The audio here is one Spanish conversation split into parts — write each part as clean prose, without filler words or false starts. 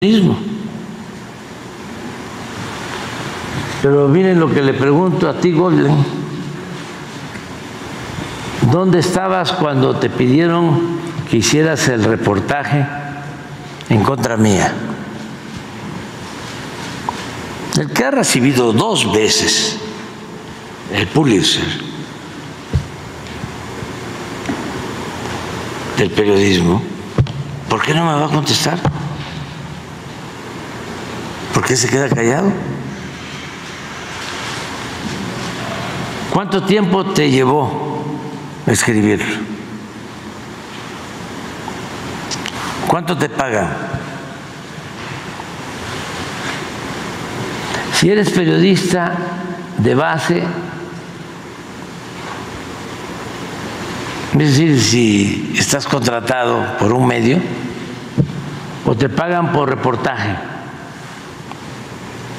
mismo. Pero miren lo que le pregunto a ti, Golden. ¿Dónde estabas cuando te pidieron que hicieras el reportaje en contra mía? El que ha recibido 2 veces el Pulitzer del periodismo, ¿por qué no me va a contestar? ¿Por qué se queda callado? ¿Cuánto tiempo te llevó escribir? ¿Cuánto te pagan? Si eres periodista de base, es decir, si estás contratado por un medio o te pagan por reportaje,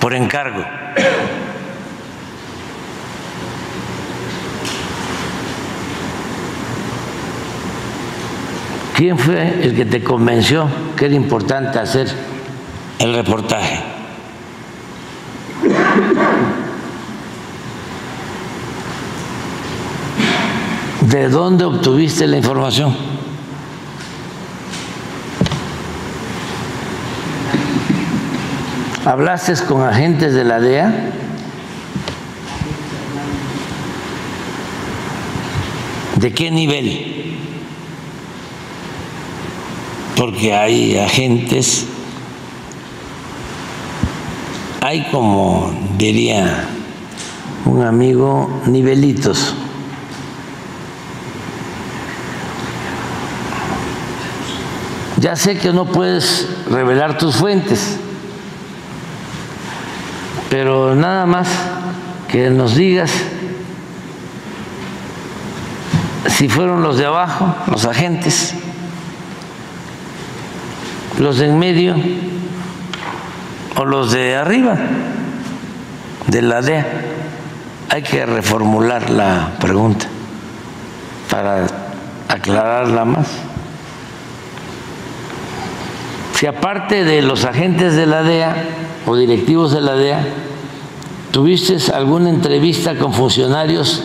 por encargo. ¿Quién fue el que te convenció que era importante hacer el reportaje? ¿De dónde obtuviste la información? ¿Hablaste con agentes de la DEA? ¿De qué nivel? Porque hay agentes, hay, como diría un amigo, nivelitos. Ya sé que no puedes revelar tus fuentes, pero nada más que nos digas si fueron los de abajo, los agentes, los de en medio o los de arriba de la DEA. Hay que reformular la pregunta para aclararla más. Si aparte de los agentes de la DEA o directivos de la DEA, ¿tuviste alguna entrevista con funcionarios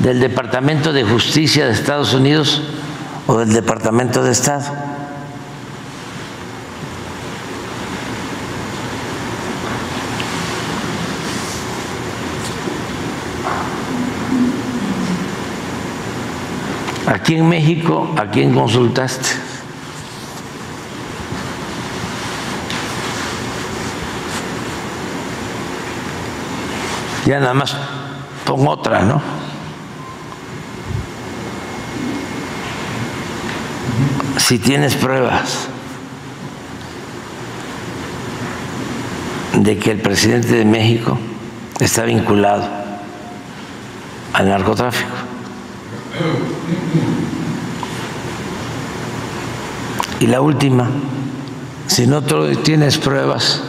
del Departamento de Justicia de Estados Unidos o del Departamento de Estado? Aquí en México, ¿a quién consultaste? Ya nada más pon otra, ¿no? Si tienes pruebas de que el presidente de México está vinculado al narcotráfico. Y la última, si no tienes pruebas,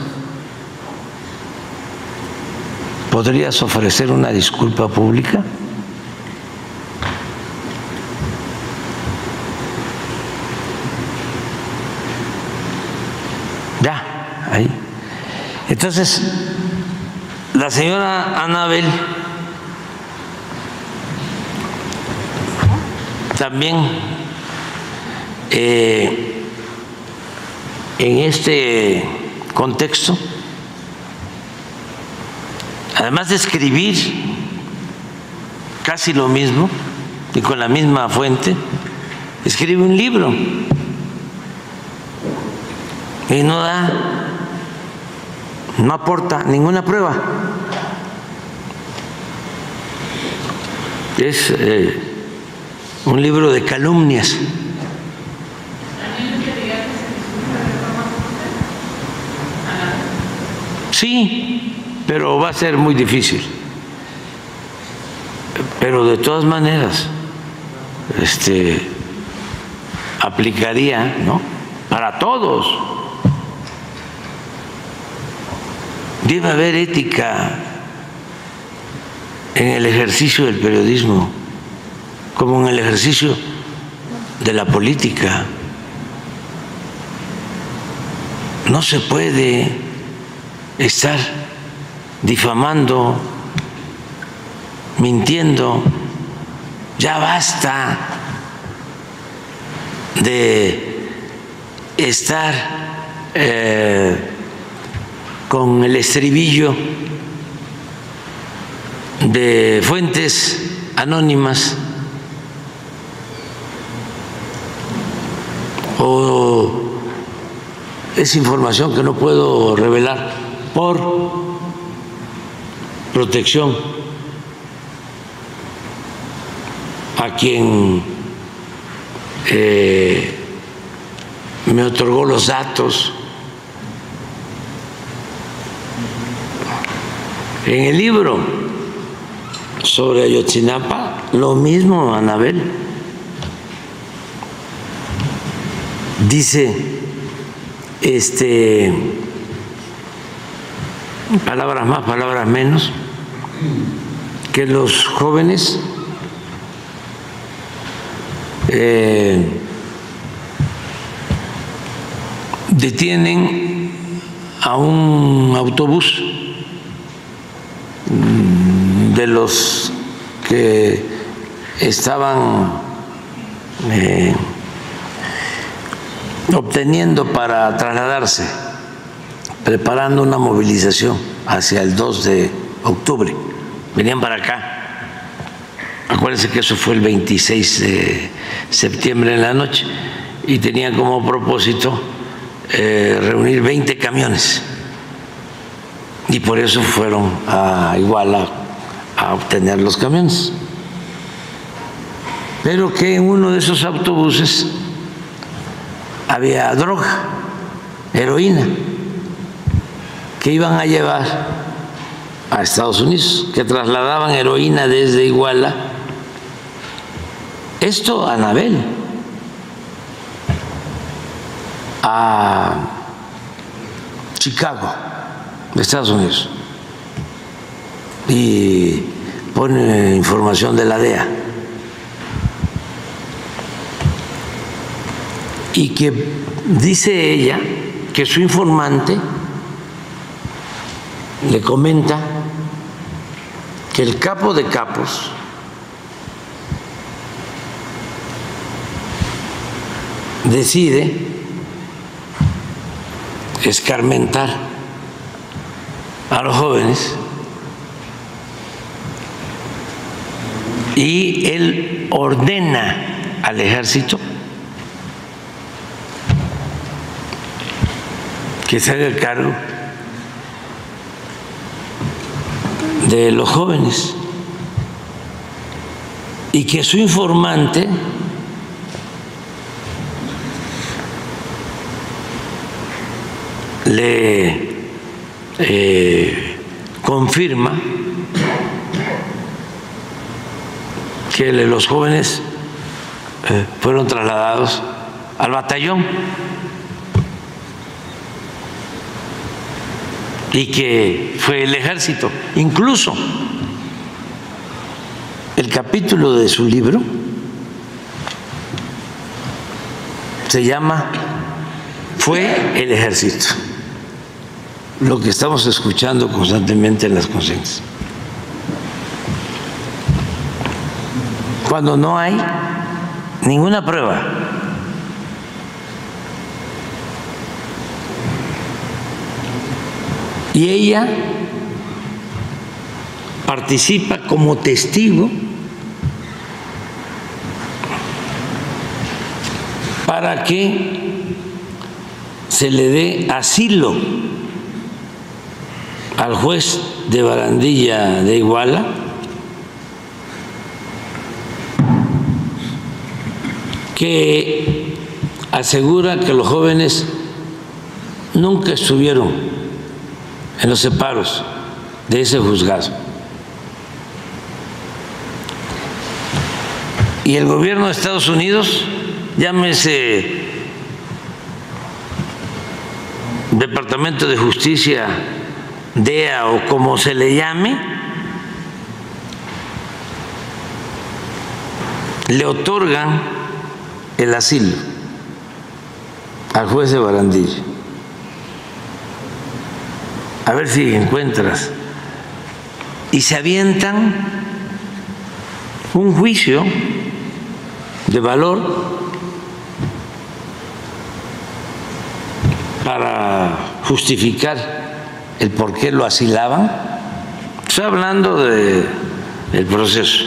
¿podrías ofrecer una disculpa pública? Ya, ahí. Entonces, la señora Anabel también en este contexto, además de escribir casi lo mismo y con la misma fuente, escribe un libro y no aporta ninguna prueba. Es un libro de calumnias. Sí, pero va a ser muy difícil. Pero de todas maneras, aplicaría, ¿no?, para todos. Debe haber ética en el ejercicio del periodismo, como en el ejercicio de la política. no se puede estar difamando, mintiendo. Ya basta de estar con el estribillo de fuentes anónimas o es información que no puedo revelar por protección a quien me otorgó los datos. En el libro sobre Ayotzinapa, lo mismo, Anabel. Dice, palabras más, palabras menos, que los jóvenes detienen a un autobús de los que estaban obteniendo para trasladarse, preparando una movilización hacia el 2 de octubre. Venían para acá. Acuérdense que eso fue el 26 de septiembre en la noche y tenían como propósito reunir 20 camiones. Y por eso fueron a Iguala a obtener los camiones. Pero que en uno de esos autobuses había droga, heroína, que iban a llevar a Estados Unidos, que trasladaban heroína desde Iguala. Esto, Anabel, a Chicago, de Estados Unidos, y pone información de la DEA. Y que dice ella que su informante le comenta que el capo de capos decide escarmentar a los jóvenes y él ordena al ejército que se haga cargo de los jóvenes y que su informante le confirma que los jóvenes fueron trasladados al batallón y que fue el ejército. Incluso el capítulo de su libro se llama Fue el ejército, lo que estamos escuchando constantemente en las conciencias. Cuando no hay ninguna prueba. Y ella participa como testigo para que se le dé asilo al juez de Barandilla de Iguala, que asegura que los jóvenes nunca estuvieron en los separos de ese juzgado. Y el gobierno de Estados Unidos, llámese Departamento de Justicia, DEA o como se le llame, le otorgan el asilo al juez de Barandilla. a ver si encuentras, y se avientan un juicio de valor para justificar el por qué lo asilaban. Estoy hablando del proceso.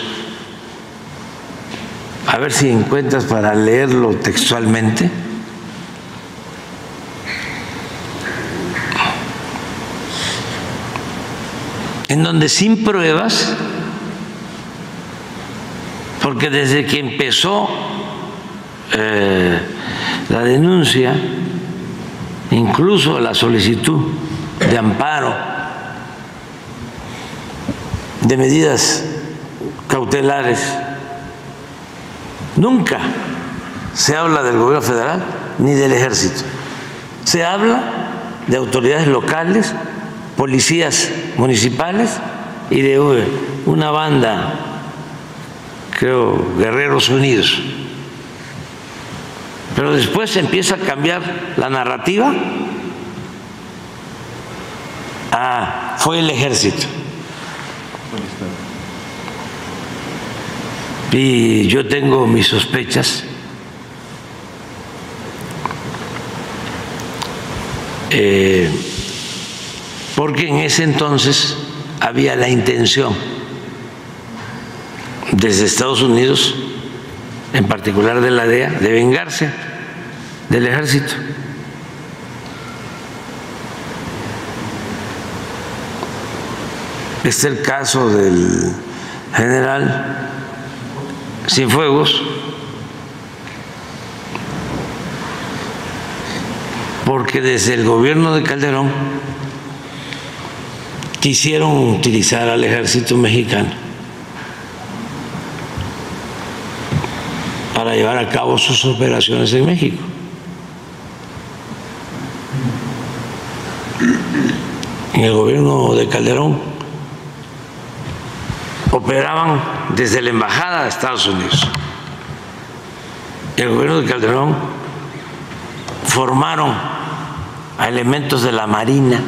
A ver si encuentras para leerlo textualmente. En donde sin pruebas, porque desde que empezó la denuncia, incluso la solicitud de amparo, de medidas cautelares, nunca se habla del gobierno federal ni del ejército. Se habla de autoridades locales, policías municipales y de una banda, creo, Guerreros Unidos. Pero después empieza a cambiar la narrativa. Fue el ejército. Y yo tengo mis sospechas porque en ese entonces había la intención desde Estados Unidos, en particular de la DEA, de vengarse del ejército. Este es el caso del general Cienfuegos, porque desde el gobierno de Calderón quisieron utilizar al ejército mexicano para llevar a cabo sus operaciones en México. En el gobierno de Calderón operaban desde la embajada de Estados Unidos. El gobierno de Calderón formaron a elementos de la Marina.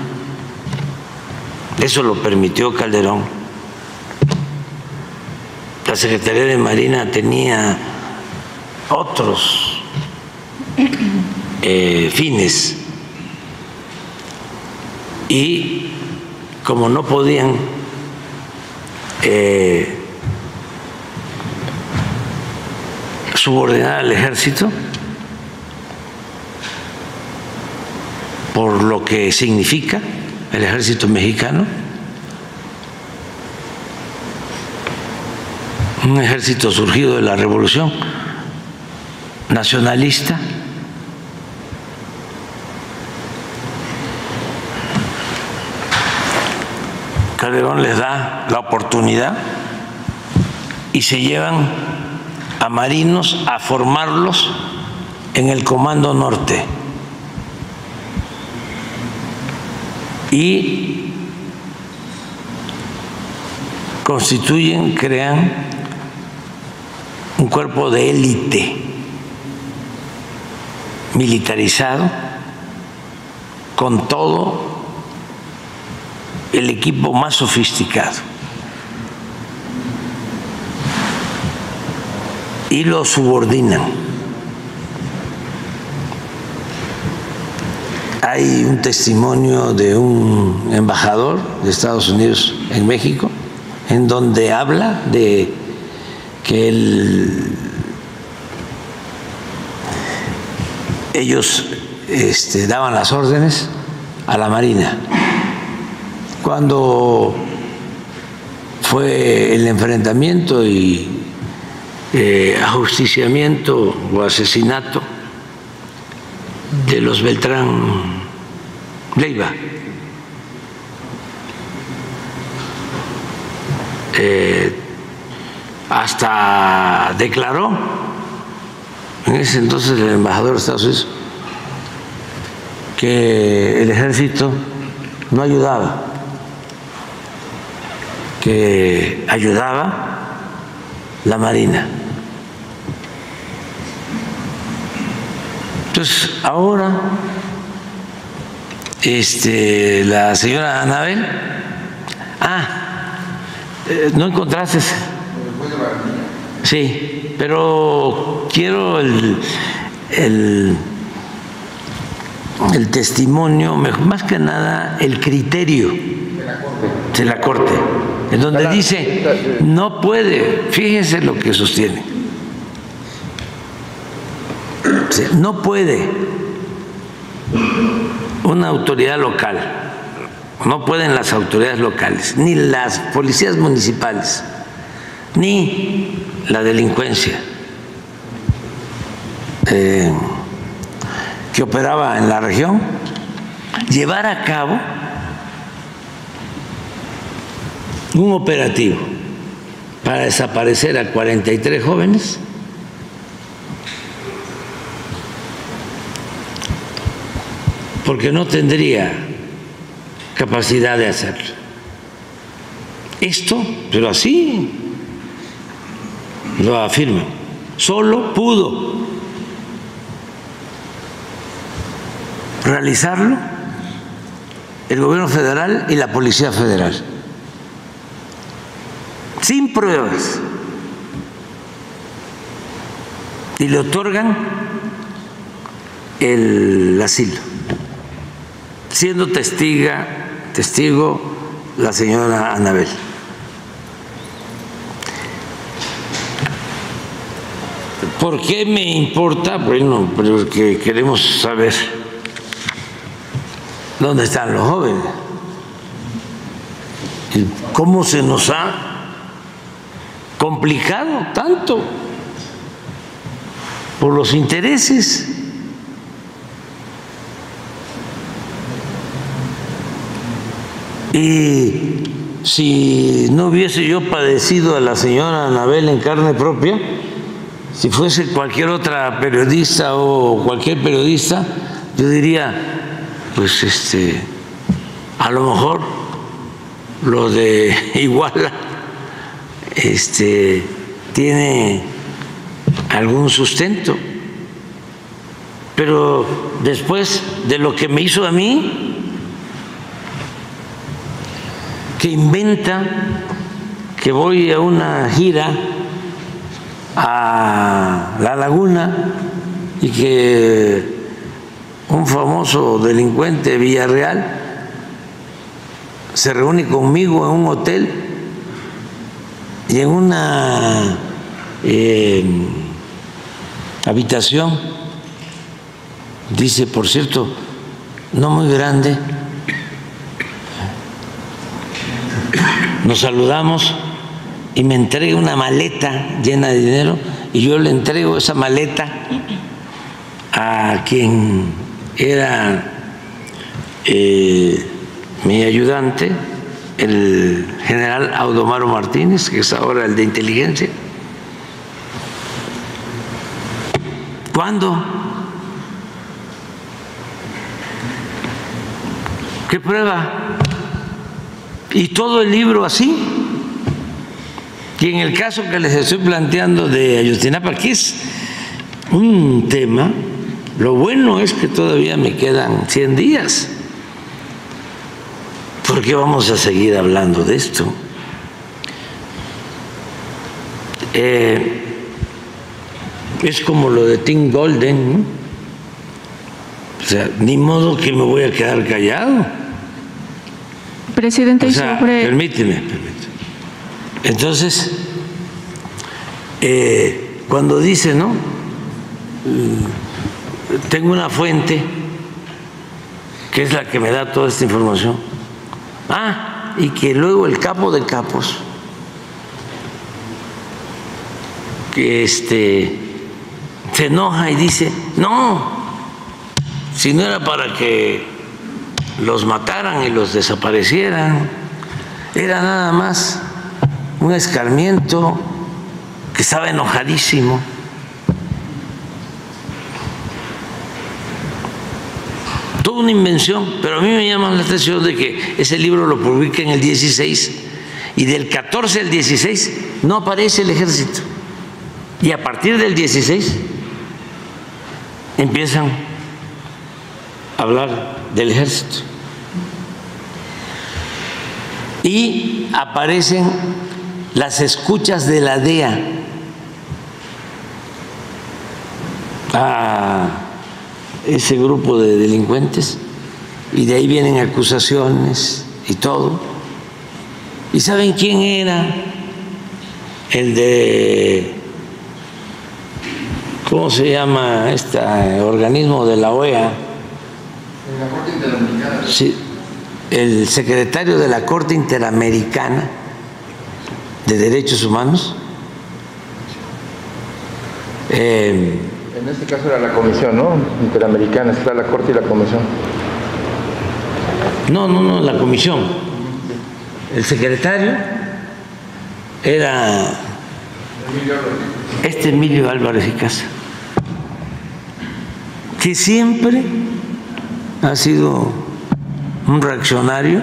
Eso lo permitió Calderón. La Secretaría de Marina tenía otros fines y como no podían subordinar al ejército por lo que significa el ejército mexicano, un ejército surgido de la Revolución nacionalista, Calderón les da la oportunidad y se llevan a marinos a formarlos en el Comando Norte y constituyen, crean un cuerpo de élite militarizado con todo el equipo más sofisticado y lo subordinan. Hay un testimonio de un embajador de Estados Unidos en México en donde habla de que ellos daban las órdenes a la Marina. Cuando fue el enfrentamiento y ajusticiamiento o asesinato de los Beltrán Leiva, hasta declaró en ese entonces el embajador de Estados Unidos que el ejército no ayudaba, que ayudaba la Marina. Entonces, ahora la señora Anabel. ¿No encontraste? Sí, pero quiero el testimonio, más que nada el criterio de la Corte, en donde dice no puede, fíjense lo que sostiene, no puede una autoridad local, no pueden las autoridades locales, ni las policías municipales, ni la delincuencia que operaba en la región, llevar a cabo un operativo para desaparecer a 43 jóvenes porque no tendría capacidad de hacerlo. Esto, pero así lo afirman, solo pudo realizarlo el gobierno federal y la Policía Federal, sin pruebas, y le otorgan el asilo, siendo testigo la señora Anabel. ¿Por qué me importa? Bueno, porque queremos saber dónde están los jóvenes, cómo se nos ha complicado tanto por los intereses. Y si no hubiese yo padecido a la señora Anabel en carne propia, si fuese cualquier otra periodista o cualquier periodista, yo diría, pues a lo mejor lo de Iguala tiene algún sustento, pero después de lo que me hizo a mí, que inventa que voy a una gira a La Laguna y que un famoso delincuente Villarreal se reúne conmigo en un hotel y en una habitación, dice, por cierto, no muy grande, nos saludamos y me entrega una maleta llena de dinero y yo le entrego esa maleta a quien era mi ayudante, el general Audomaro Martínez, que es ahora el de inteligencia. ¿Cuándo? ¿Qué prueba? Y todo el libro así. Y en el caso que les estoy planteando de Ayotzinapa, que es un tema, lo bueno es que todavía me quedan 100 días. ¿Por qué vamos a seguir hablando de esto? Es como lo de Tim Golden, ¿no? O sea, ni modo que me voy a quedar callado. Presidente, o sea, permíteme. Entonces, cuando dice, ¿no? Tengo una fuente que es la que me da toda esta información. Y que luego el capo de capos, que se enoja y dice, no, si no era para que los mataran y los desaparecieran, era nada más un escarmiento, que estaba enojadísimo. Toda una invención, pero a mí me llama la atención de que ese libro lo publica en el 16 y del 14 al 16 no aparece el ejército. Y a partir del 16 empiezan a hablar del ejército. y aparecen las escuchas de la DEA a ese grupo de delincuentes, y de ahí vienen acusaciones y todo. ¿Y saben quién era el de, cómo se llama este organismo de la OEA? La Corte Interamericana. Sí, el secretario de la Corte Interamericana de Derechos Humanos. En este caso era la comisión, ¿no? Interamericana, está la Corte y la comisión. No, la comisión. El secretario era Emilio Álvarez y Casa, que siempre ha sido un reaccionario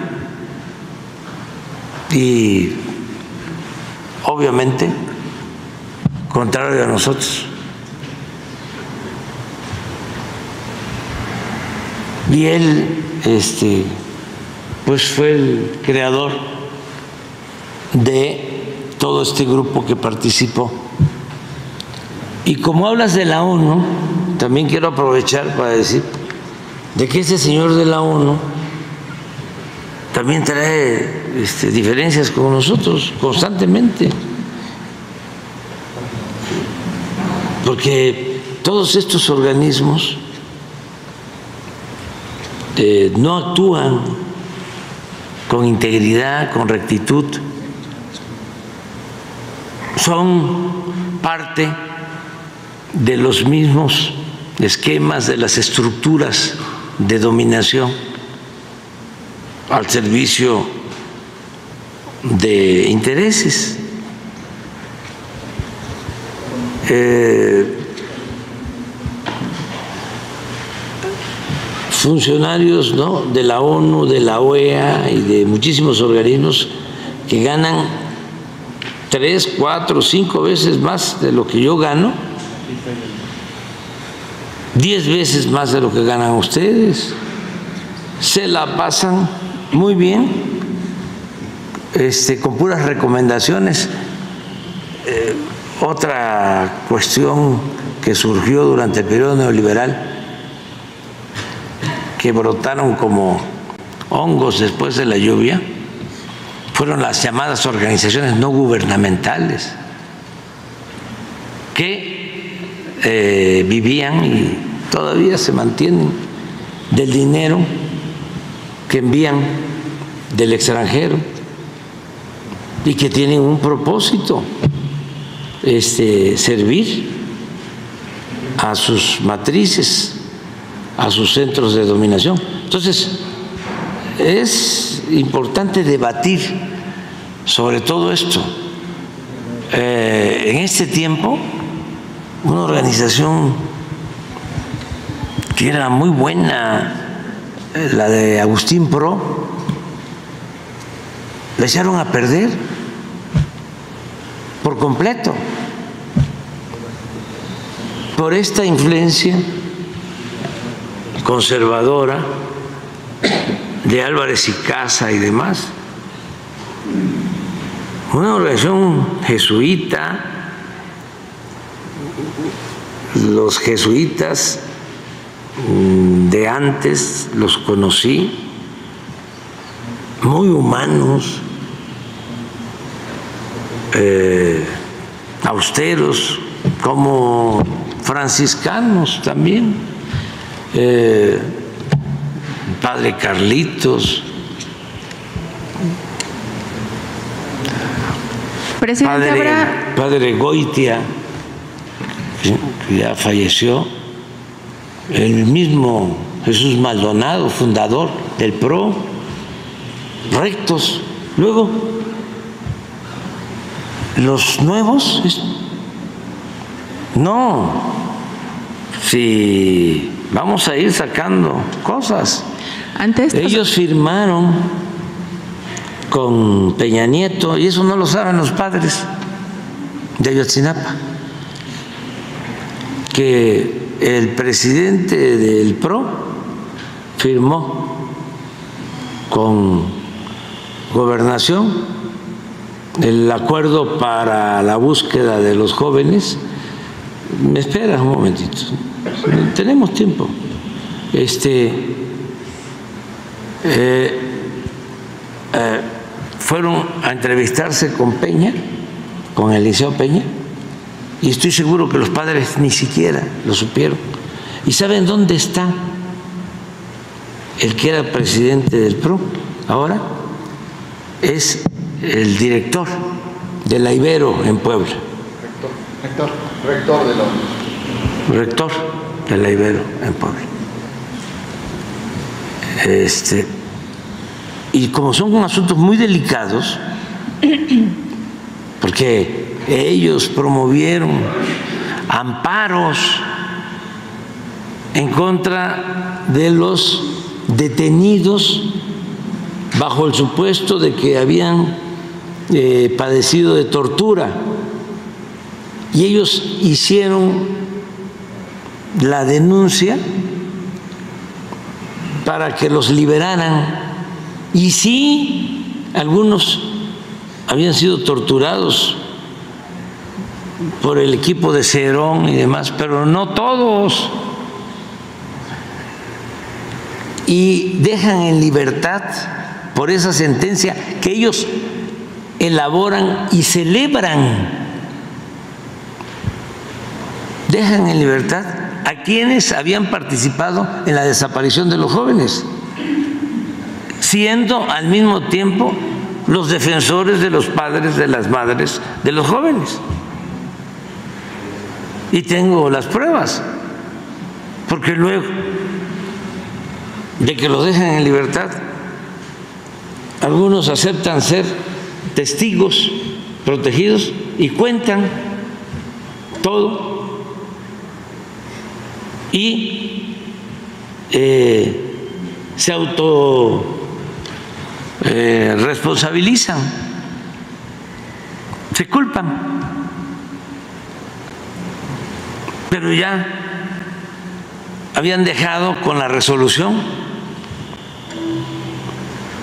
y obviamente contrario a nosotros. Y él pues fue el creador de todo este grupo que participó. Y como hablas de la ONU, también quiero aprovechar para decir de que ese señor de la ONU también trae diferencias con nosotros constantemente, porque todos estos organismos no actúan con integridad, con rectitud, son parte de los mismos esquemas, de las estructuras de dominación al servicio de intereses. Funcionarios, ¿no?, de la ONU, de la OEA y de muchísimos organismos que ganan 3, 4, 5 veces más de lo que yo gano, 10 veces más de lo que ganan ustedes, se la pasan muy bien, con puras recomendaciones. Otra cuestión que surgió durante el periodo neoliberal, que brotaron como hongos después de la lluvia, fueron las llamadas organizaciones no gubernamentales, que vivían y todavía se mantienen del dinero que envían del extranjero y que tienen un propósito, servir a sus matrices, a sus centros de dominación. Entonces, es importante debatir sobre todo esto. En este tiempo, una organización que era muy buena, la de Agustín Pro, la echaron a perder por completo por esta influencia conservadora de Álvarez y Casa y demás. Una organización jesuita, los jesuitas de antes los conocí, muy humanos, austeros, como franciscanos también, padre Carlitos, padre Goitia, que ya falleció, el mismo Jesús Maldonado, fundador del PRO, rectos. Luego, los nuevos, no, si vamos a ir sacando cosas. Ellos firmaron con Peña Nieto, y eso no lo saben los padres de Ayotzinapa, que el presidente del PRO firmó con Gobernación, el acuerdo para la búsqueda de los jóvenes. Me esperas un momentito, tenemos tiempo. Fueron a entrevistarse con Peña, con Eliseo Peña, y estoy seguro que los padres ni siquiera lo supieron. ¿Y saben dónde está el que era presidente del PRO ahora? Es el director de la Ibero en Puebla. Rector de la UNAM. Rector de la Ibero en Puebla. Y como son asuntos muy delicados, porque ellos promovieron amparos en contra de los detenidos bajo el supuesto de que habían padecido de tortura, y ellos hicieron la denuncia para que los liberaran. Y sí, algunos habían sido torturados por el equipo de Cerón y demás, pero no todos. Y dejan en libertad por esa sentencia que ellos elaboran y celebran. Dejan en libertad a quienes habían participado en la desaparición de los jóvenes, siendo al mismo tiempo los defensores de los padres, de las madres, de los jóvenes. Y tengo las pruebas, porque luego de que los dejan en libertad, algunos aceptan ser testigos protegidos y cuentan todo, y se responsabilizan, se culpan, pero ya habían dejado con la resolución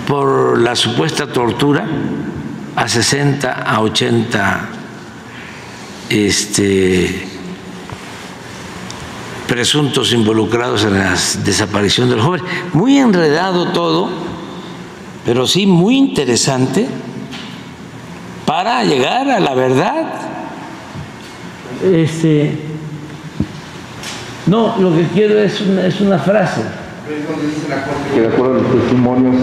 por la supuesta tortura a 60 a 80 presuntos involucrados en la desaparición del joven. Muy enredado todo, pero sí muy interesante para llegar a la verdad. No, lo que quiero es una frase. Es donde dice la Corte que de acuerdo a los testimonios,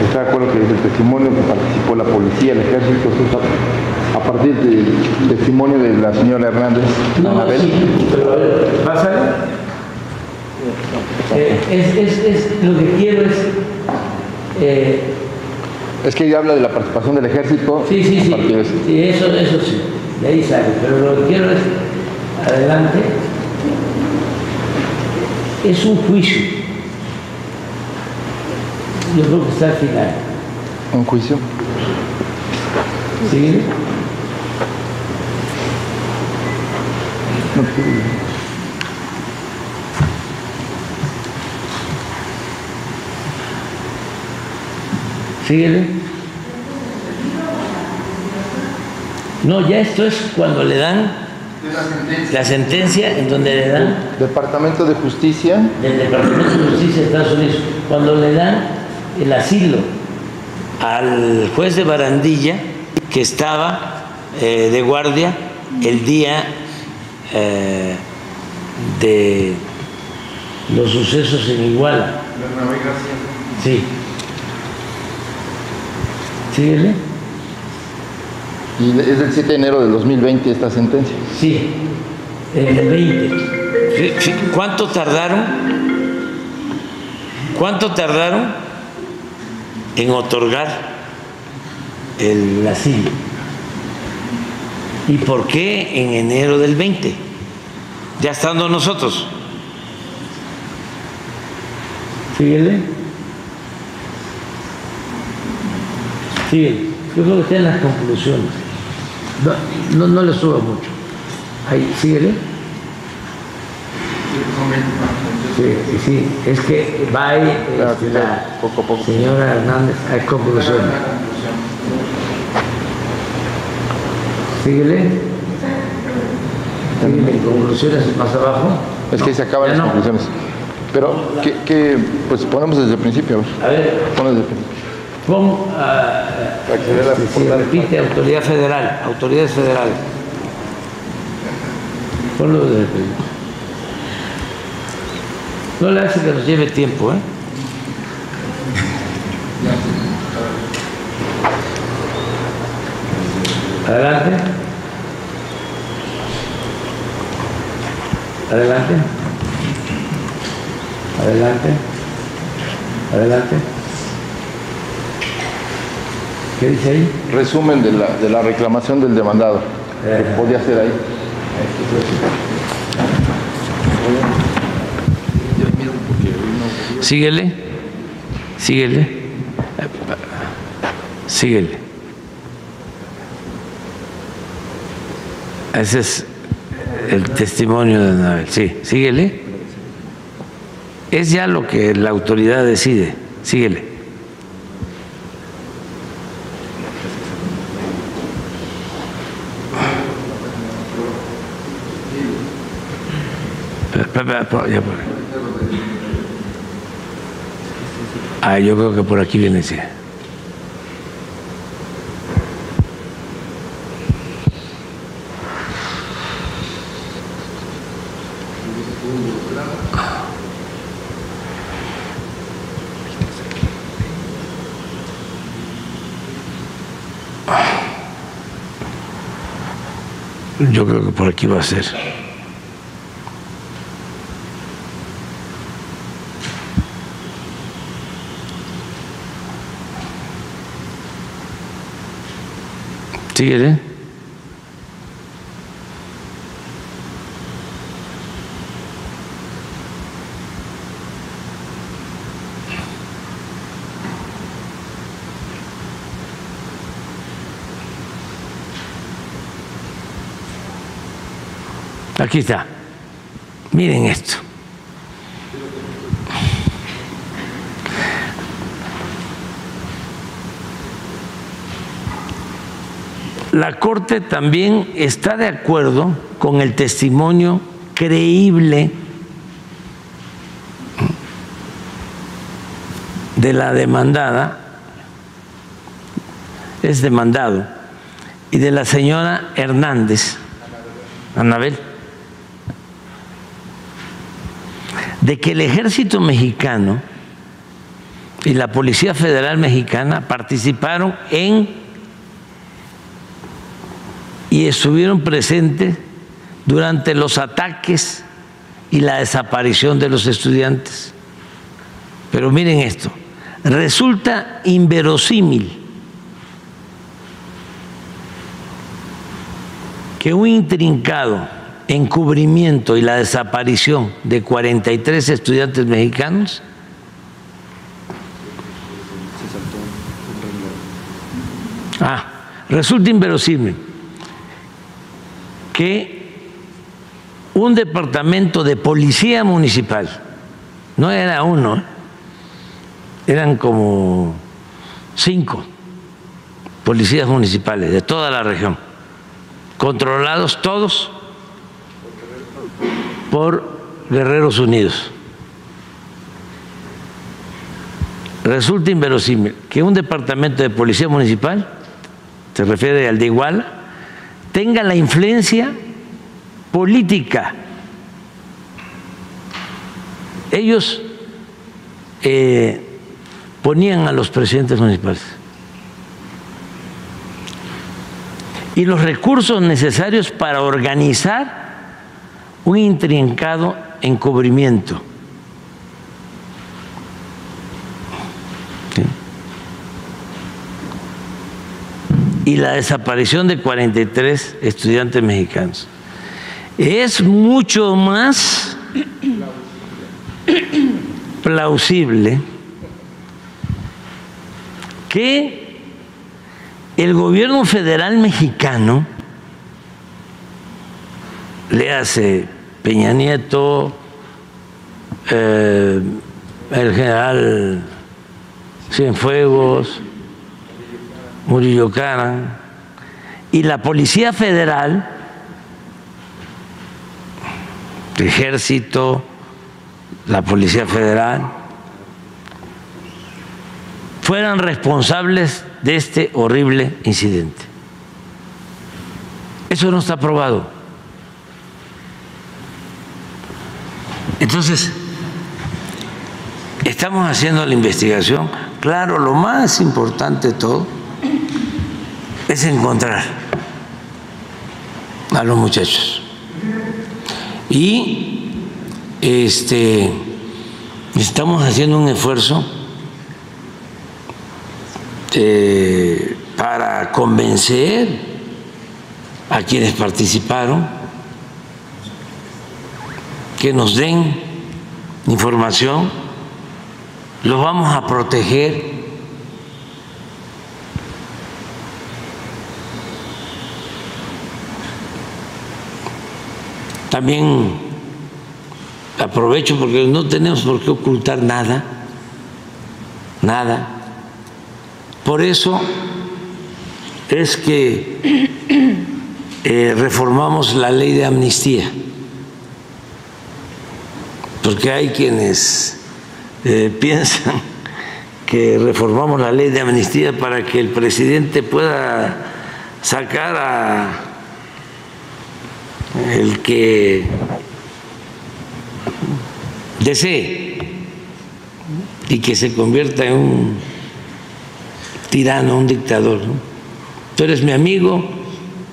está de acuerdo que desde el testimonio que participó la policía, el ejército, a partir del testimonio de la señora Hernández. No, Anabel. sí, pero a ver, pásale. Lo que quiero es que ella habla de la participación del ejército. Sí, a partir de eso. Sí, eso sí, de ahí sale, pero lo que quiero es, adelante, es un juicio. Yo creo que está al final. ¿Un juicio? ¿Sí? Síguele. No, ya esto es cuando le dan la sentencia, en donde le dan Departamento de Justicia. del Departamento de Justicia de Estados Unidos, cuando le dan el asilo al juez de Barandilla, que estaba de guardia el día de los sucesos en Iguala. Sí. Síguele. Y es del 7 de enero de 2020 esta sentencia. Sí, el 20. ¿Cuánto tardaron? ¿Cuánto tardaron en otorgar el asilo? ¿Y por qué en enero del 20? Ya estando nosotros. Síguele. Síguele. Yo creo que está en las conclusiones. No le suba mucho. Ahí, síguele. Sí, es que va ahí la poco a poco. señora Hernández a conclusión. Síguele en conclusiones más abajo. Es que ahí se acaban las conclusiones. Pero, pues ponemos desde el principio. A ver, Ponemos desde el principio. pon, si repite, autoridades federales. Ponlo desde el principio. No le hace que nos lleve tiempo, ¿eh? Adelante. ¿Qué dice ahí? Resumen de la reclamación del demandado. ¿Qué podía hacer ahí? Síguele. Ese es el testimonio de Anabel. Sí, síguele. Es ya lo que la autoridad decide. Síguele. Yo creo que por aquí viene ese. Yo creo que por aquí va a ser. Síguele. Aquí está. Miren esto. La Corte también está de acuerdo con el testimonio creíble de la demandada, es demandado, y de la señora Hernández, Anabel, de que el Ejército Mexicano y la Policía Federal Mexicana participaron y estuvieron presentes durante los ataques y la desaparición de los estudiantes. Pero miren esto, resulta inverosímil que un intrincado encubrimiento y la desaparición de 43 estudiantes mexicanos resulta inverosímil que un departamento de policía municipal, no era uno, eran como 5 policías municipales de toda la región, controlados todos por Guerreros Unidos. Resulta inverosímil que un departamento de policía municipal, se refiere al de Iguala, tenga la influencia política. Ellos ponían a los presidentes municipales y los recursos necesarios para organizar un intrincado encubrimiento. ¿Sí? Y la desaparición de 43 estudiantes mexicanos. Es mucho más plausible que el gobierno federal mexicano, le hace Peña Nieto, el general Cienfuegos, Murillo Karam, y la Policía Federal, el Ejército, la Policía Federal, fueran responsables de este horrible incidente. Eso no está probado. Entonces, estamos haciendo la investigación. Claro, lo más importante de todo es encontrar a los muchachos. Y estamos haciendo un esfuerzo para convencer a quienes participaron que nos den información. Los vamos a proteger. También aprovecho porque no tenemos por qué ocultar nada, nada. Por eso es que reformamos la ley de amnistía, porque hay quienes piensan que reformamos la ley de amnistía para que el presidente pueda sacar a el que desee y que se convierta en un tirano, un dictador, ¿no? Tú eres mi amigo,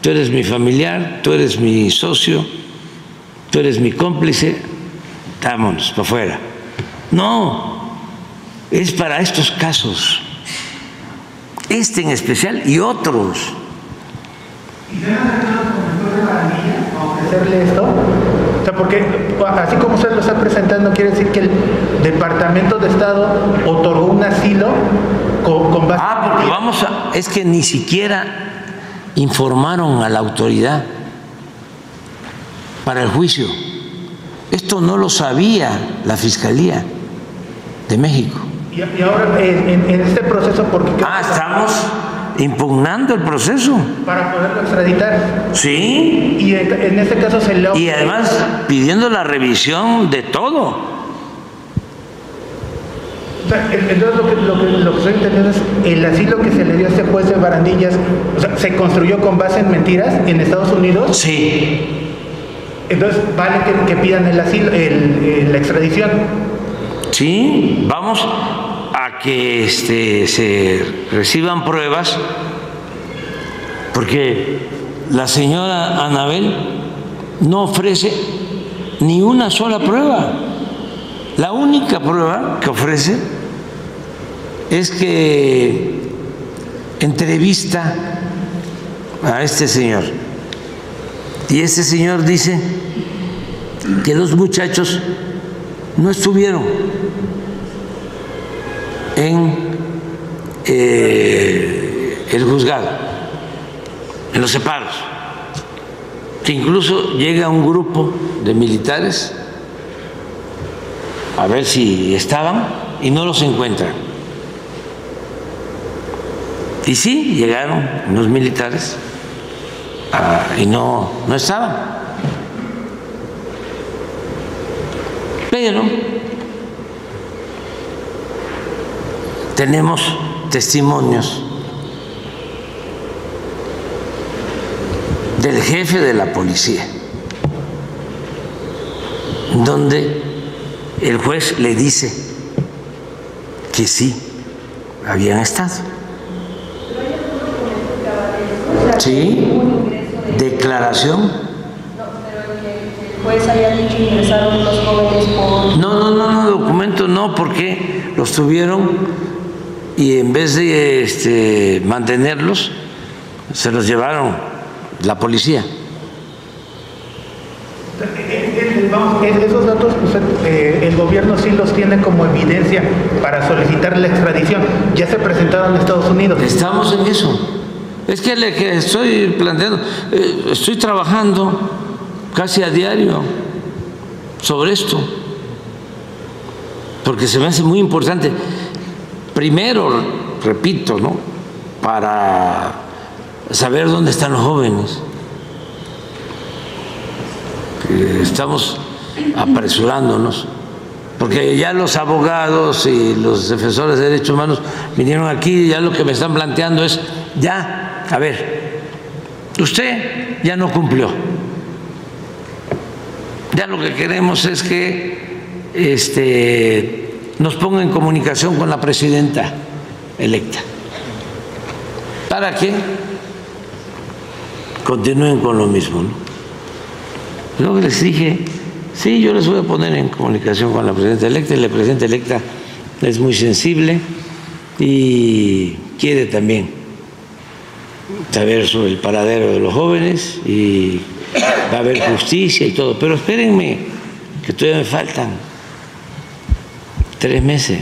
tú eres mi familiar, tú eres mi socio, tú eres mi cómplice, vámonos para afuera. No, es para estos casos, este en especial y otros. ¿Y se han acercado con el doctor Barandilla a ofrecerle esto? O sea, porque así como usted lo está presentando, quiere decir que el Departamento de Estado otorgó un asilo con base... Porque es que ni siquiera informaron a la autoridad para el juicio. Esto no lo sabía la Fiscalía de México. Y ahora en este proceso, porque estamos impugnando el proceso para poderlo extraditar. Sí. Y en este caso se le... Y además pidiendo la revisión de todo. O sea, entonces lo que estoy entendiendo es el asilo que se le dio a este juez de Barandillas, o sea, se construyó con base en mentiras en Estados Unidos. Sí. Entonces vale que pidan el asilo, la extradición. Sí, vamos a que se reciban pruebas, porque la señora Anabel no ofrece ni una sola prueba. La única prueba que ofrece es que entrevista a este señor, y este señor dice que los muchachos no estuvieron en el juzgado, en los separos, que incluso llega un grupo de militares a ver si estaban y no los encuentran. Y sí, llegaron unos militares y no estaban. Pero tenemos testimonios del jefe de la policía, donde el juez le dice que sí habían estado. Sí, declaración. No, pero el juez haya dicho ingresaron los jóvenes por... No, documento no, porque los tuvieron y en vez de mantenerlos, se los llevaron la policía. Vamos, esos datos el gobierno sí los tiene como evidencia para solicitar la extradición. Ya se presentaron en Estados Unidos. Estamos en eso. Es que le que estoy planteando, estoy trabajando casi a diario sobre esto. porque se me hace muy importante. Primero, repito, ¿no?, para saber dónde están los jóvenes. Estamos apresurándonos, porque ya los abogados y los defensores de derechos humanos vinieron aquí y ya lo que me están planteando es, ya, a ver, usted ya no cumplió. Ya lo que queremos es que nos ponga en comunicación con la presidenta electa para que continúen con lo mismo, ¿no? Luego les dije, sí, yo les voy a poner en comunicación con la presidenta electa, y la presidenta electa es muy sensible y quiere también saber sobre el paradero de los jóvenes y va a haber justicia y todo. Pero espérenme, que todavía me faltan 3 meses.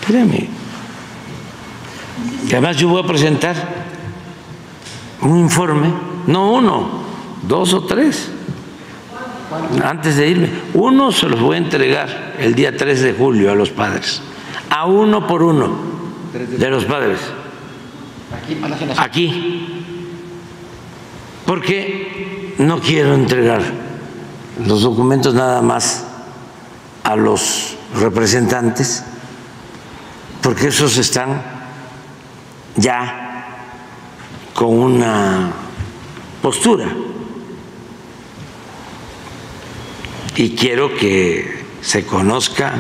Espérenme. Y además yo voy a presentar un informe, no 1, 2 o 3. Antes de irme, uno se los voy a entregar el día 3 de julio a los padres, a uno por uno de los padres, aquí, porque no quiero entregar los documentos nada más a los representantes, porque esos están ya con una postura. Y quiero que se conozca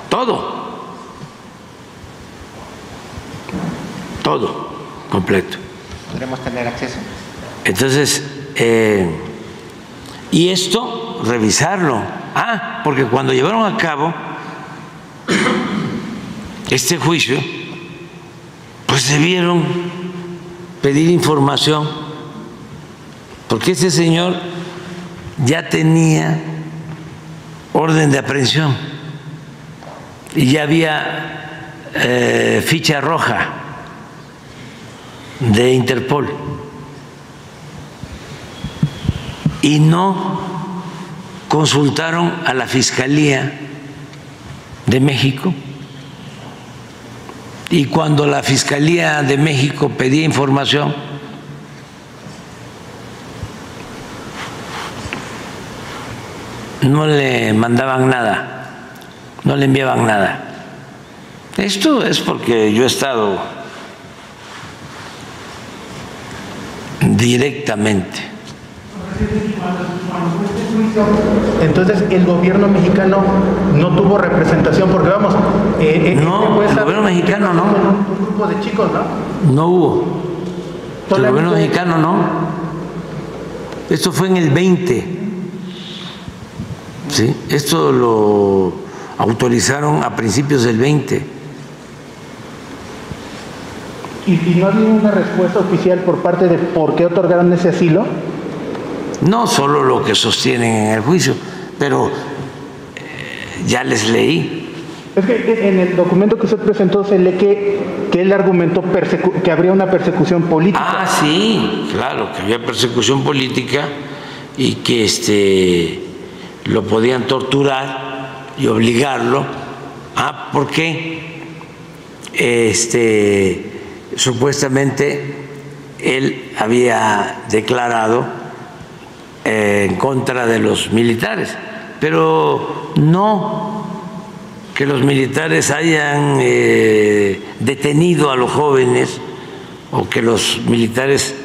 todo completo. ¿Podremos tener acceso? Entonces, y esto, revisarlo. Porque cuando llevaron a cabo este juicio, pues debieron pedir información, porque ese señor ya tenía orden de aprehensión y ya había ficha roja de Interpol y no consultaron a la Fiscalía de México, y cuando la Fiscalía de México pedía información, no le mandaban nada, no le enviaban nada. Esto es porque yo he estado directamente. Entonces el gobierno mexicano no tuvo representación, porque vamos, no, el gobierno mexicano no. Un grupo de chicos, ¿no? No hubo. El gobierno mexicano no. Esto fue en el 20. ¿Sí? Esto lo autorizaron a principios del 20. ¿Y no había una respuesta oficial por parte de por qué otorgaron ese asilo? No solo lo que sostienen en el juicio, pero ya les leí. Es que en el documento que usted presentó se lee que él argumentó que habría una persecución política. Sí, claro, que había persecución política y que lo podían torturar y obligarlo, porque supuestamente él había declarado en contra de los militares, pero no que los militares hayan detenido a los jóvenes o que los militares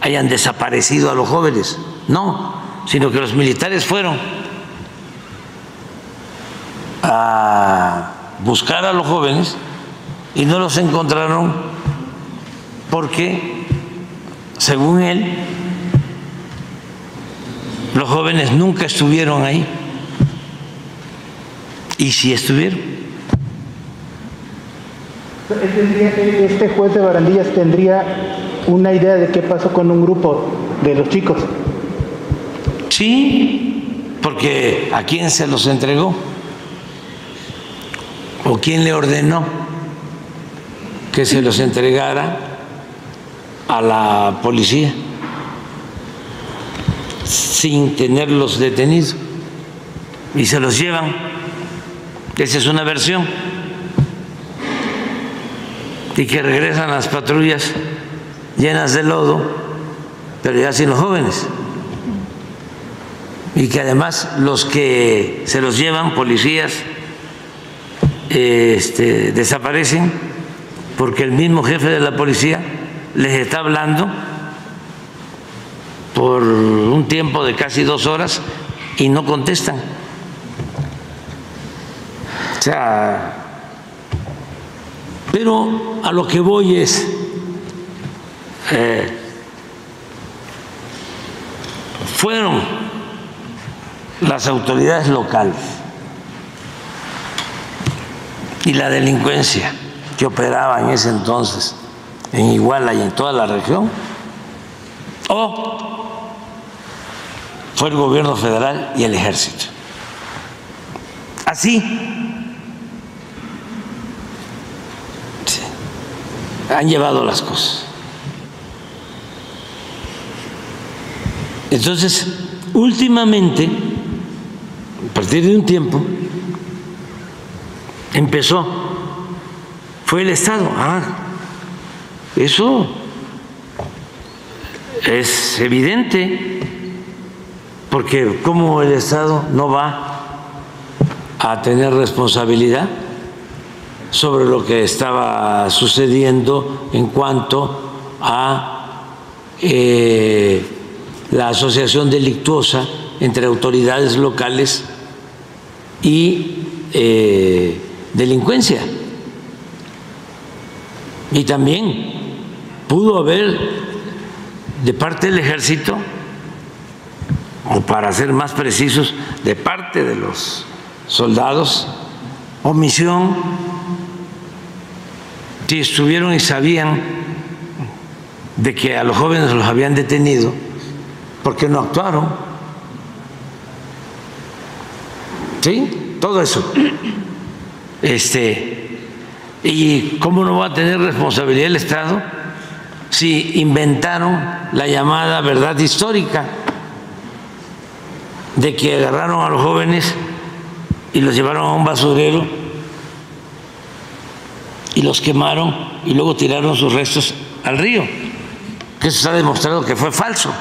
hayan desaparecido a los jóvenes, no, sino que los militares fueron a buscar a los jóvenes y no los encontraron porque, según él, los jóvenes nunca estuvieron ahí. ¿Y si estuvieron? Este juez de Barandillas tendría una idea de qué pasó con un grupo de los chicos. Sí, porque ¿a quién se los entregó? ¿O quién le ordenó que se los entregara a la policía sin tenerlos detenidos? Y se los llevan Esa es una versión. Y que regresan las patrullas llenas de lodo, pero ya sin los jóvenes. Y que además los que se los llevan, policías, desaparecen porque el mismo jefe de la policía les está hablando por un tiempo de casi 2 horas y no contestan. O sea, pero a lo que voy es, fueron las autoridades locales y la delincuencia que operaba en ese entonces en Iguala y en toda la región, o fue el gobierno federal y el ejército. Así han llevado las cosas. Entonces, últimamente, a partir de un tiempo, fue el Estado. Eso es evidente, porque ¿cómo el Estado no va a tener responsabilidad sobre lo que estaba sucediendo en cuanto a la asociación delictuosa entre autoridades locales y delincuencia? Y también pudo haber de parte del ejército, o para ser más precisos, de parte de los soldados, omisión, si estuvieron y sabían de que a los jóvenes los habían detenido, ¿por qué no actuaron? ¿Sí? Todo eso. ¿Y cómo no va a tener responsabilidad el Estado si inventaron la llamada verdad histórica de que agarraron a los jóvenes y los llevaron a un basurero y los quemaron y luego tiraron sus restos al río? Que eso está demostrado que fue falso.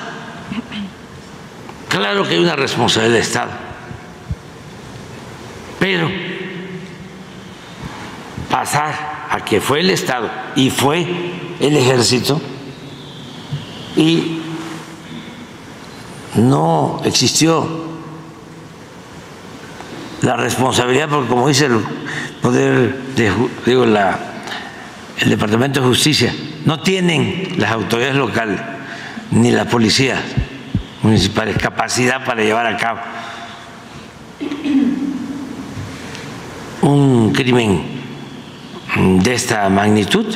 Claro que hay una responsabilidad del Estado, pero pasar a que fue el Estado y fue el ejército y no existió la responsabilidad, porque como dice el el Departamento de Justicia, no tienen las autoridades locales ni las policías municipales capacidad para llevar a cabo un crimen de esta magnitud.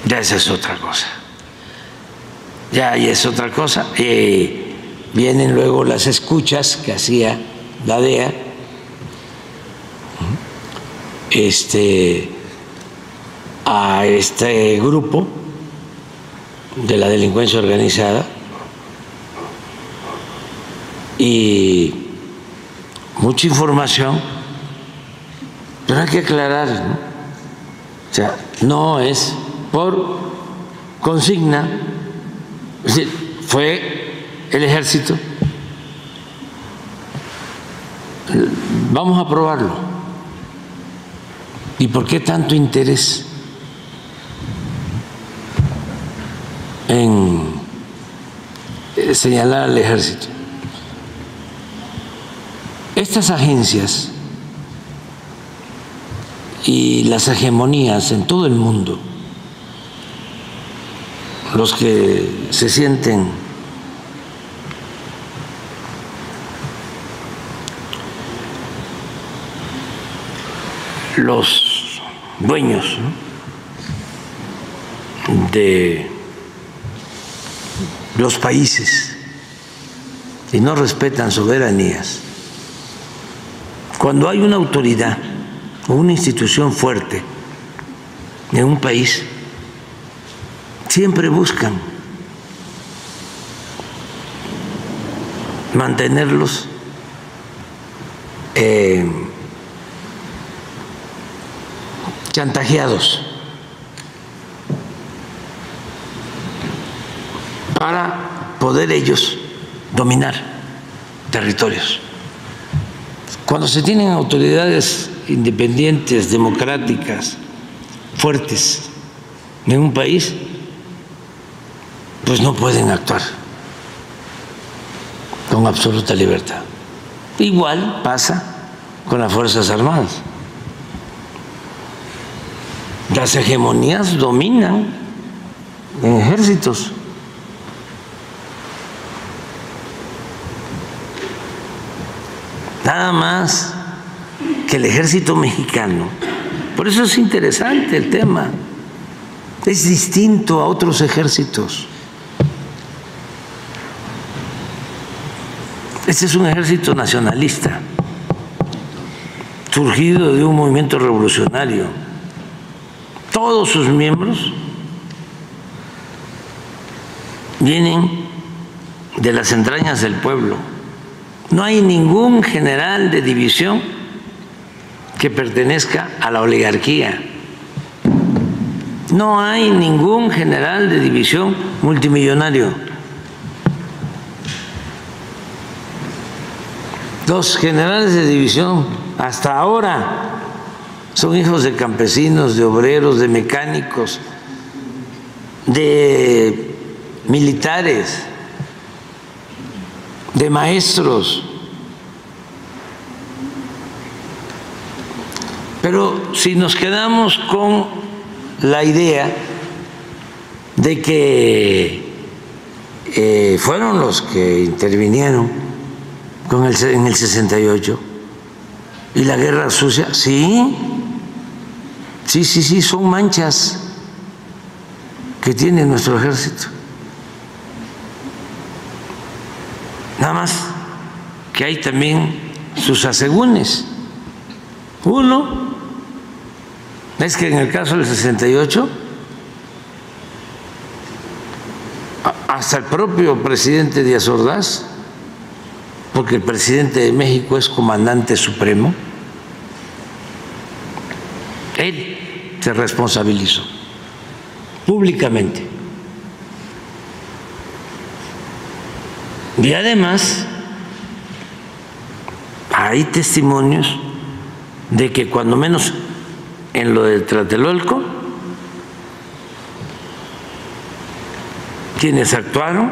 Ya esa es otra cosa. Ya es otra cosa. Vienen luego las escuchas que hacía la DEA, a este grupo de la delincuencia organizada, y mucha información, pero hay que aclarar, ¿no? O sea, no es por consigna, es decir, fue el ejército. Vamos a probarlo. ¿Y por qué tanto interés en señalar al ejército? Estas agencias y las hegemonías en todo el mundo, los que se sienten los dueños, ¿no?, de los países y no respetan soberanías, cuando hay una autoridad o una institución fuerte en un país, siempre buscan mantenerlos chantajeados para poder ellos dominar territorios. Cuando se tienen autoridades independientes, democráticas, fuertes en un país, pues no pueden actuar con absoluta libertad. Igual pasa con las Fuerzas Armadas. Las hegemonías dominan en ejércitos. Nada más que el ejército mexicano. Por eso es interesante el tema. Es distinto a otros ejércitos. Este es un ejército nacionalista, surgido de un movimiento revolucionario. Todos sus miembros vienen de las entrañas del pueblo. No hay ningún general de división que pertenezca a la oligarquía. No hay ningún general de división multimillonario. Los generales de división hasta ahora son hijos de campesinos, de obreros, de mecánicos, de militares, de maestros. Pero si nos quedamos con la idea de que fueron los que intervinieron en el 68 y la guerra sucia, sí, son manchas que tiene nuestro ejército. Nada más que hay también sus asegúnes. Uno es que en el caso del 68 hasta el propio presidente Díaz Ordaz, porque el presidente de México es comandante supremo, él se responsabilizó públicamente. Y además hay testimonios de que cuando menos en lo de Tlatelolco, quienes actuaron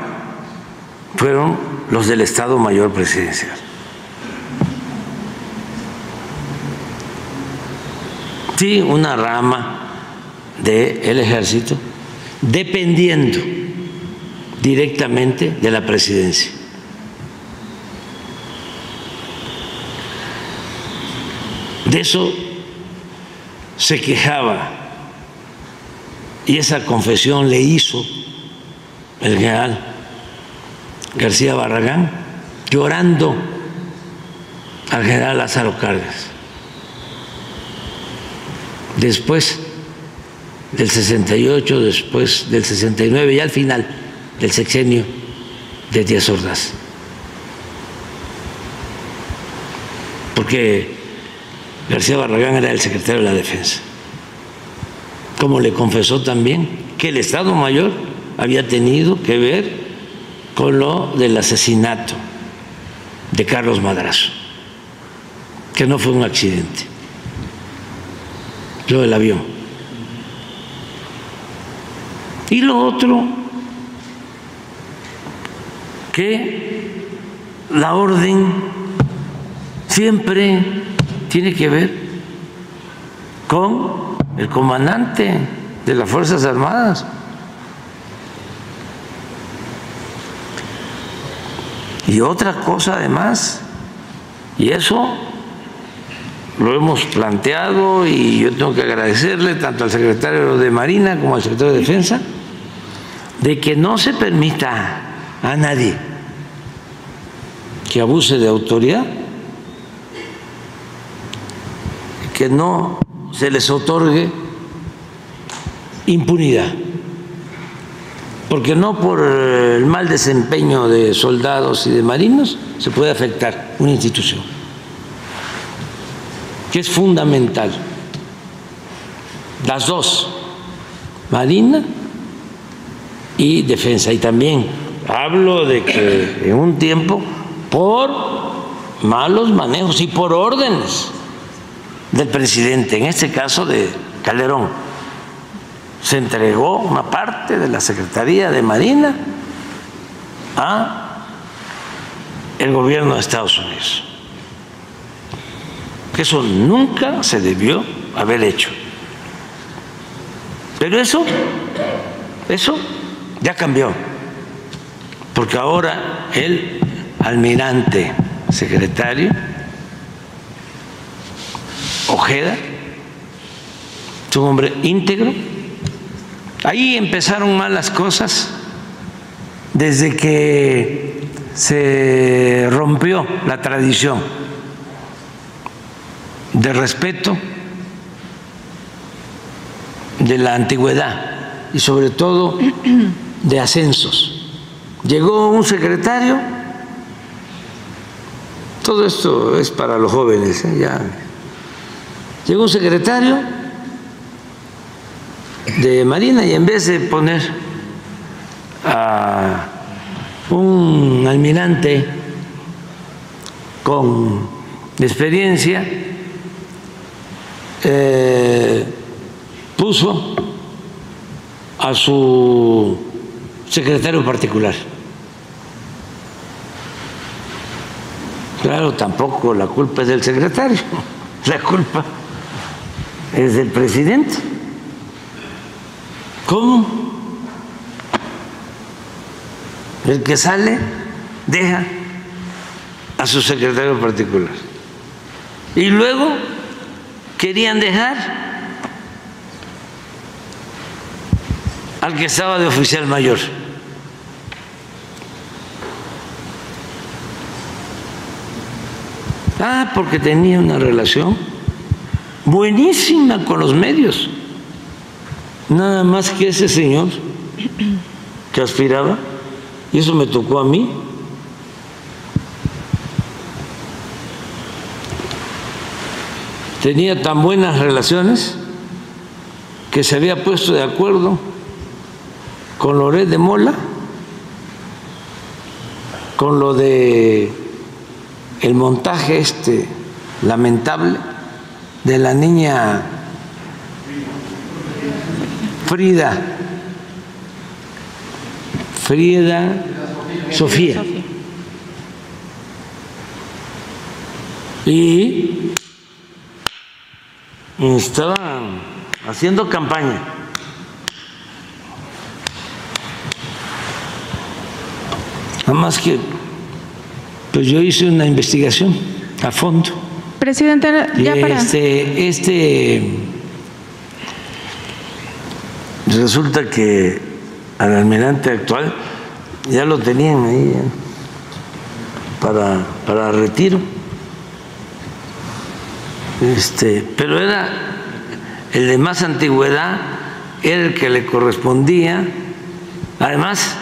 fueron los del Estado Mayor Presidencial. Sí, una rama del ejército dependiendo directamente de la presidencia. De eso se quejaba y esa confesión le hizo el general García Barragán, llorando al general Lázaro Cárdenas, después del 68, después del 69 y al final del sexenio de Díaz Ordaz. Porque García Barragán era el secretario de la Defensa, como le confesó también que el Estado Mayor había tenido que ver con lo del asesinato de Carlos Madrazo, que no fue un accidente, lo del avión. Y lo otro, que la orden siempre tiene que ver con el comandante de las Fuerzas Armadas. Y otra cosa además, y eso lo hemos planteado y yo tengo que agradecerle tanto al secretario de Marina como al secretario de Defensa, de que no se permita a nadie que abuse de autoridad, que no se les otorgue impunidad. Porque no por el mal desempeño de soldados y de marinos se puede afectar una institución. que es fundamental. Las dos, Marina y Defensa. Y también hablo de que en un tiempo, por malos manejos y por órdenes del presidente, en este caso de Calderón, se entregó una parte de la Secretaría de Marina a el gobierno de Estados Unidos. Que eso nunca se debió haber hecho. Pero eso ya cambió, porque ahora el almirante secretario Ojeda es un hombre íntegro. Ahí empezaron mal las cosas desde que se rompió la tradición de respeto de la antigüedad y sobre todo de ascensos. Llegó un secretario, todo esto es para los jóvenes, ya. Llegó un secretario de Marina y en vez de poner a un almirante con experiencia, puso a su secretario particular. Claro, tampoco la culpa es del secretario, la culpa es del presidente. ¿Cómo? El que sale deja a su secretario particular. Y luego querían dejar al que estaba de oficial mayor. Porque tenía una relación buenísima con los medios. Nada más que ese señor que aspiraba, y eso me tocó a mí, tenía tan buenas relaciones que se había puesto de acuerdo con Loret de Mola, con lo de el montaje lamentable de la niña Frida Sofía. Y estaban haciendo campaña. Nada más que pues yo hice una investigación a fondo. Presidente, ya para... Resulta que al almirante actual ya lo tenían ahí para retiro. Pero era el de más antigüedad, era el que le correspondía. Además,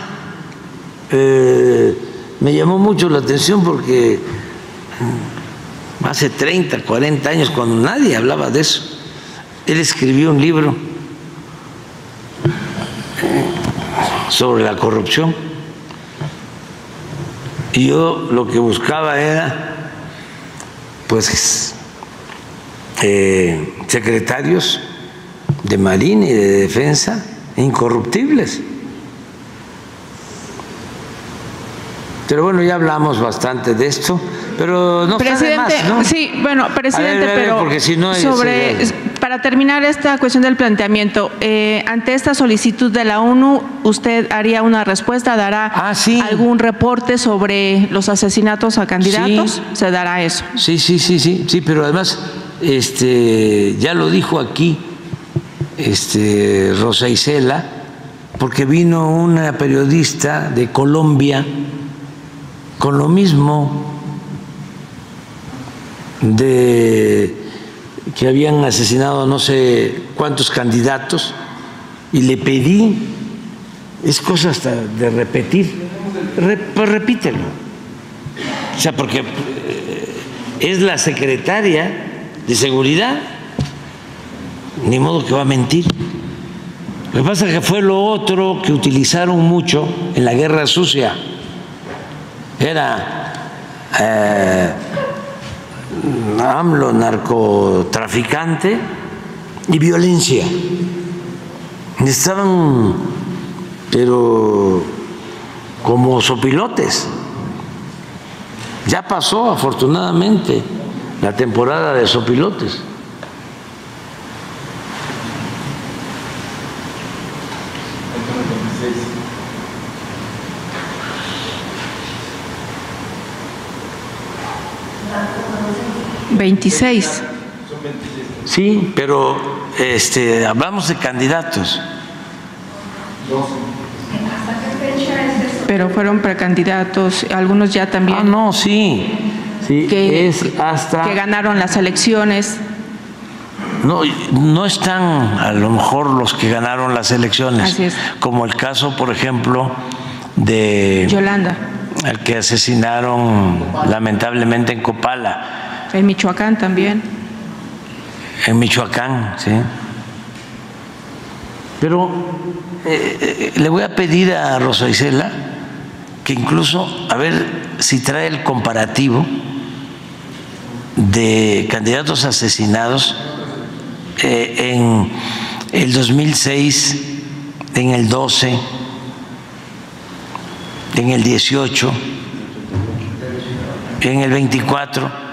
me llamó mucho la atención porque hace 30, 40 años, cuando nadie hablaba de eso, él escribió un libro sobre la corrupción. Y yo lo que buscaba era, pues, secretarios de Marina y de Defensa incorruptibles. Pero bueno, ya hablamos bastante de esto, pero no sabe más, ¿no? Sí, bueno, presidente, pero porque si no para terminar esta cuestión del planteamiento, ante esta solicitud de la ONU, ¿usted haría una respuesta? ¿Dará algún reporte sobre los asesinatos a candidatos? Sí. ¿Se dará eso? Sí, pero además ya lo dijo aquí Rosa Isela, porque vino una periodista de Colombia con lo mismo, de que habían asesinado no sé cuántos candidatos, y le pedí, es cosa hasta de repetir, pues repítelo, o sea, porque es la secretaria de seguridad. Ni modo que va a mentir. Lo que pasa es que fue lo otro que utilizaron mucho en la guerra sucia. Era AMLO, narcotraficante y violencia. Estaban, pero como sopilotes. Ya pasó, afortunadamente, la temporada de sopilotes. ¿26? Sí, pero hablamos de candidatos. Pero fueron precandidatos, algunos ya también. Ah, no, sí, que, es hasta que ganaron las elecciones. No están a lo mejor los que ganaron las elecciones. Así es. Como el caso, por ejemplo, de Yolanda, el que asesinaron lamentablemente en Copala. En Michoacán también. En Michoacán, sí. Pero le voy a pedir a Rosa Isela que incluso, a ver si trae el comparativo de candidatos asesinados en el 2006, en el 12, en el 18, en el 24.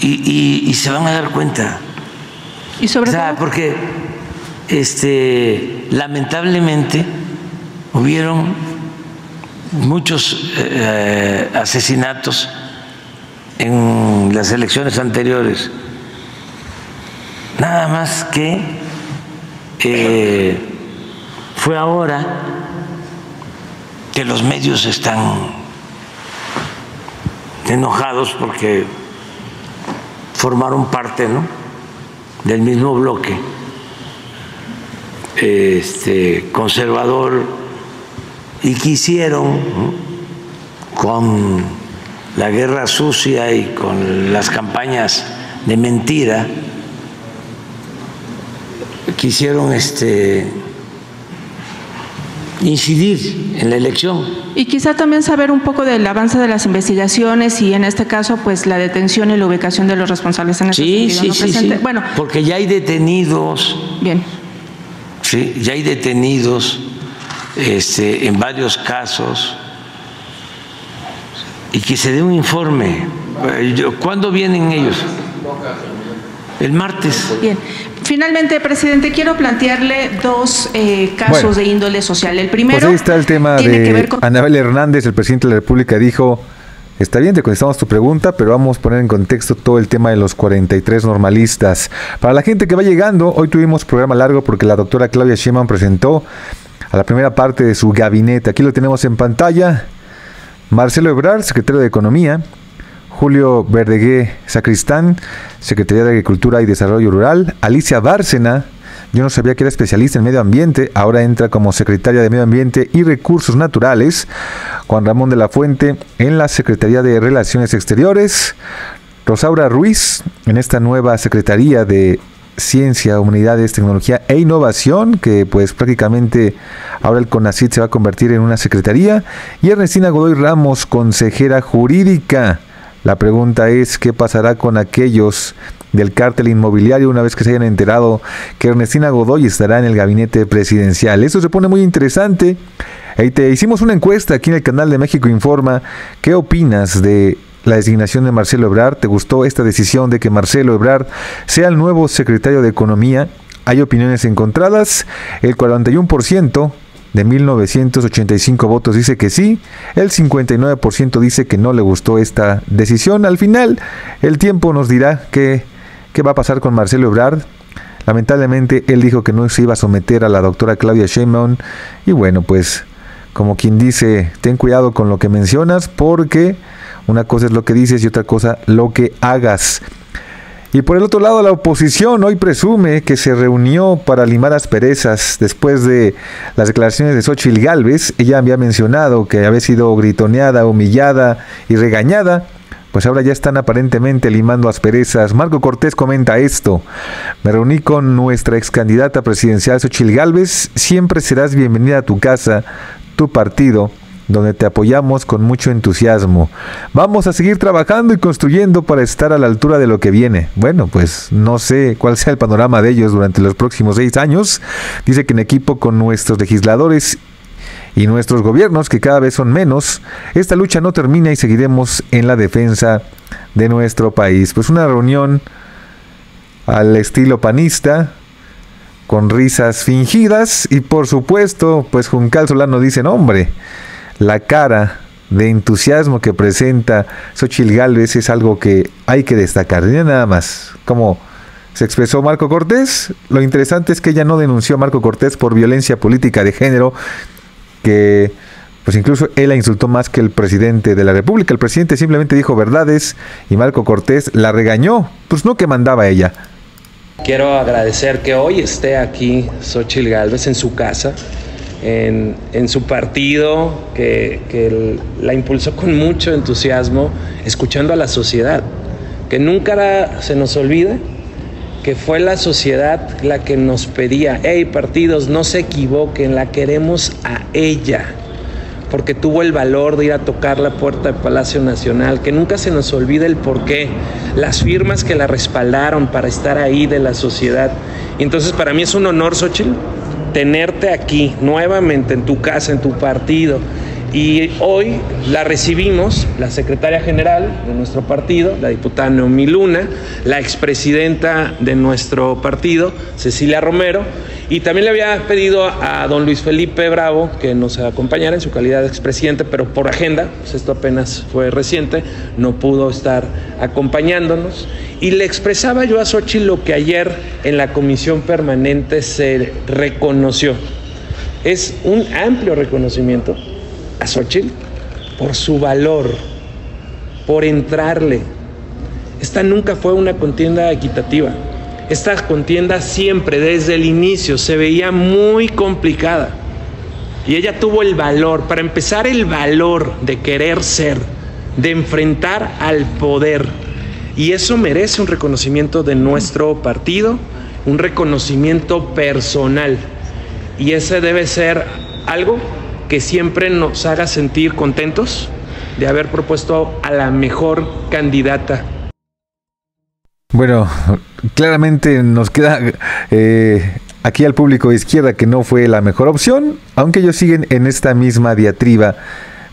Y se van a dar cuenta. Y sobre todo porque lamentablemente hubieron muchos asesinatos en las elecciones anteriores. Nada más que fue ahora que los medios están enojados porque formaron parte, ¿no?, del mismo bloque conservador y quisieron, ¿no?, con la guerra sucia y con las campañas de mentira, quisieron incidir en la elección. Y quizá también saber un poco del avance de las investigaciones y en este caso pues la detención y la ubicación de los responsables en ese sentido. Sí. Bueno, porque ya hay detenidos. Bien. Sí, ya hay detenidos en varios casos y que se dé un informe. ¿Cuándo vienen ellos? El martes. Bien. Finalmente, presidente, quiero plantearle dos casos de índole social. El primero, pues ahí está el tema de Anabel Hernández. El presidente de la República dijo: está bien, te contestamos tu pregunta, pero vamos a poner en contexto todo el tema de los 43 normalistas. Para la gente que va llegando, hoy tuvimos programa largo porque la doctora Claudia Sheinbaum presentó a la primera parte de su gabinete. Aquí lo tenemos en pantalla. Marcelo Ebrard, secretario de Economía. Julio Verdegué Sacristán, Secretaría de Agricultura y Desarrollo Rural. Alicia Bárcena, yo no sabía que era especialista en medio ambiente, ahora entra como secretaria de Medio Ambiente y Recursos Naturales. Juan Ramón de la Fuente en la Secretaría de Relaciones Exteriores. Rosaura Ruiz en esta nueva Secretaría de Ciencia, Humanidades, Tecnología e Innovación, que pues prácticamente ahora el CONACYT se va a convertir en una secretaría. Y Ernestina Godoy Ramos, consejera jurídica. La pregunta es: ¿qué pasará con aquellos del cártel inmobiliario una vez que se hayan enterado que Ernestina Godoy estará en el gabinete presidencial? Eso se pone muy interesante. Te hicimos una encuesta aquí en el canal de México Informa. ¿Qué opinas de la designación de Marcelo Ebrard? ¿Te gustó esta decisión de que Marcelo Ebrard sea el nuevo secretario de Economía? Hay opiniones encontradas. El 41% de 1985 votos dice que sí, el 59% dice que no le gustó esta decisión. Al final, el tiempo nos dirá qué va a pasar con Marcelo Ebrard. Lamentablemente, él dijo que no se iba a someter a la doctora Claudia Sheinbaum. Y bueno, pues, como quien dice, ten cuidado con lo que mencionas, porque una cosa es lo que dices y otra cosa lo que hagas. Y por el otro lado, la oposición hoy presume que se reunió para limar asperezas después de las declaraciones de Xóchitl Gálvez. Ella había mencionado que había sido gritoneada, humillada y regañada pues ahora ya están aparentemente limando asperezas. Marco Cortés comenta esto: me reuní con nuestra ex candidata presidencial Xóchitl Gálvez, siempre serás bienvenida a tu casa, tu partido, donde te apoyamos con mucho entusiasmo. Vamos a seguir trabajando y construyendo para estar a la altura de lo que viene. Bueno, pues no sé cuál sea el panorama de ellos durante los próximos 6 años. Dice que en equipo con nuestros legisladores y nuestros gobiernos, que cada vez son menos, esta lucha no termina y seguiremos en la defensa de nuestro país. Pues una reunión al estilo panista, con risas fingidas, y por supuesto, pues Juncal Solano dice: no, hombre, la cara de entusiasmo que presenta Xóchitl Gálvez es algo que hay que destacar. Mira nada más cómo se expresó Marco Cortés. Lo interesante es que ella no denunció a Marco Cortés por violencia política de género, que pues incluso él la insultó más que el presidente de la República. El presidente simplemente dijo verdades y Marco Cortés la regañó, pues no que mandaba ella. Quiero agradecer que hoy esté aquí Xóchitl Gálvez en su casa, en su partido, que la impulsó con mucho entusiasmo, escuchando a la sociedad, que nunca se nos olvide que fue la sociedad la que nos pedía: hey, partidos, no se equivoquen, la queremos a ella, porque tuvo el valor de ir a tocar la puerta del Palacio Nacional. Que nunca se nos olvide el porqué, las firmas que la respaldaron para estar ahí de la sociedad. Y entonces para mí es un honor, Xóchitl, tenerte aquí nuevamente en tu casa, en tu partido. Y hoy la recibimos la secretaria general de nuestro partido, la diputada Noemí Luna, la expresidenta de nuestro partido, Cecilia Romero, y también le había pedido a don Luis Felipe Bravo que nos acompañara en su calidad de expresidente, pero por agenda, pues esto apenas fue reciente, no pudo estar acompañándonos. Y le expresaba yo a Xóchitl lo que ayer en la comisión permanente se reconoció. Es un amplio reconocimiento a Xóchitl por su valor, por entrarle. Esta nunca fue una contienda equitativa. Esta contienda siempre, desde el inicio, se veía muy complicada. Y ella tuvo el valor, para empezar, el valor de querer ser, de enfrentar al poder. Y eso merece un reconocimiento de nuestro partido, un reconocimiento personal. Y ese debe ser algo que siempre nos haga sentir contentos de haber propuesto a la mejor candidata. Bueno, claramente nos queda aquí al público de izquierda que no fue la mejor opción, aunque ellos siguen en esta misma diatriba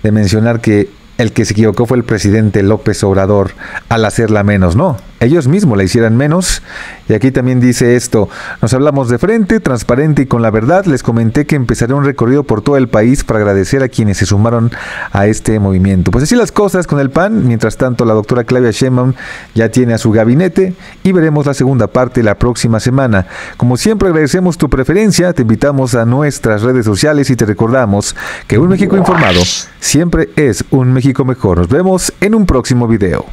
de mencionar que el que se equivocó fue el presidente López Obrador al hacerla menos. No, ellos mismos la hicieran menos. Y aquí también dice esto: nos hablamos de frente, transparente y con la verdad. Les comenté que empezaré un recorrido por todo el país para agradecer a quienes se sumaron a este movimiento. Pues así las cosas con el PAN. Mientras tanto, la doctora Claudia Sheinbaum ya tiene a su gabinete y veremos la segunda parte la próxima semana. Como siempre, agradecemos tu preferencia, te invitamos a nuestras redes sociales y te recordamos que un México informado siempre es un México mejor. Nos vemos en un próximo video.